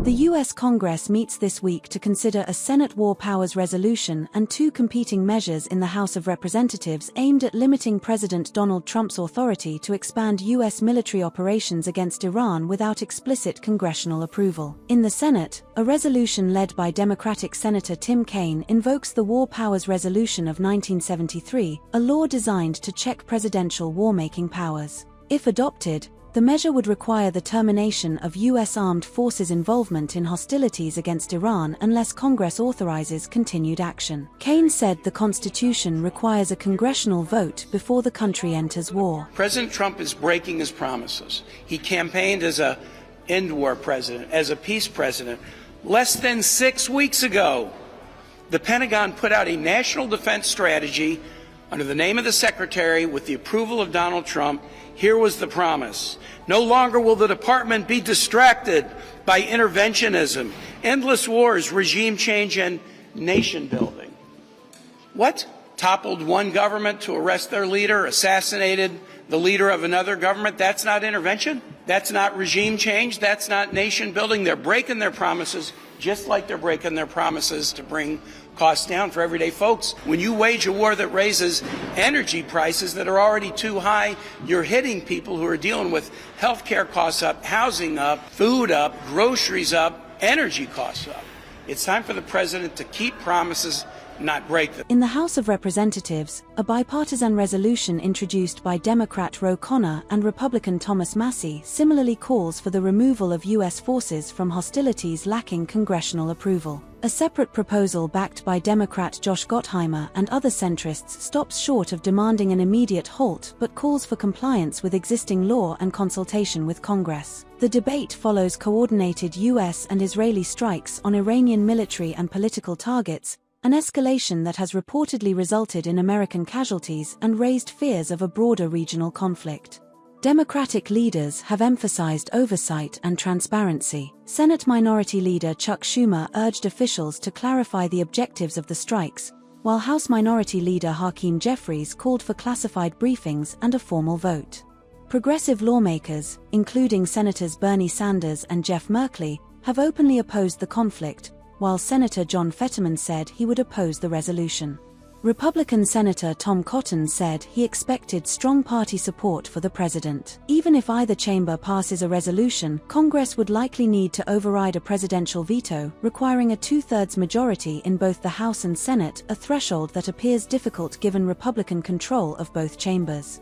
The U.S. Congress meets this week to consider a Senate War Powers Resolution and two competing measures in the House of Representatives aimed at limiting President Donald Trump's authority to expand U.S. military operations against Iran without explicit congressional approval. In the Senate, a resolution led by Democratic Senator Tim Kaine invokes the War Powers Resolution of 1973, a law designed to check presidential war-making powers. If adopted, the measure would require the termination of U.S. armed forces' involvement in hostilities against Iran unless Congress authorizes continued action. Kaine said the Constitution requires a congressional vote before the country enters war. President Trump is breaking his promises. He campaigned as an end-war president, as a peace president. Less than 6 weeks ago, the Pentagon put out a national defense strategy under the name of the Secretary with the approval of Donald Trump. Here was the promise. No longer will the department be distracted by interventionism, endless wars, regime change, and nation building. What? Toppled one government to arrest their leader, assassinated the leader of another government? That's not intervention? That's not regime change? That's not nation building? They're breaking their promises, just like they're breaking their promises to bring costs down for everyday folks. When you wage a war that raises energy prices that are already too high, you're hitting people who are dealing with health care costs up, housing up, food up, groceries up, energy costs up. It's time for the president to keep promises, not break them. In the House of Representatives, a bipartisan resolution introduced by Democrat Ro Khanna and Republican Thomas Massie similarly calls for the removal of U.S. forces from hostilities lacking congressional approval. A separate proposal backed by Democrat Josh Gottheimer and other centrists stops short of demanding an immediate halt but calls for compliance with existing law and consultation with Congress. The debate follows coordinated U.S. and Israeli strikes on Iranian military and political targets, an escalation that has reportedly resulted in American casualties and raised fears of a broader regional conflict. Democratic leaders have emphasized oversight and transparency. Senate Minority Leader Chuck Schumer urged officials to clarify the objectives of the strikes, while House Minority Leader Hakeem Jeffries called for classified briefings and a formal vote. Progressive lawmakers, including Senators Bernie Sanders and Jeff Merkley, have openly opposed the conflict, while Senator John Fetterman said he would oppose the resolution. Republican Senator Tom Cotton said he expected strong party support for the president. Even if either chamber passes a resolution, Congress would likely need to override a presidential veto, requiring a two-thirds majority in both the House and Senate, a threshold that appears difficult given Republican control of both chambers.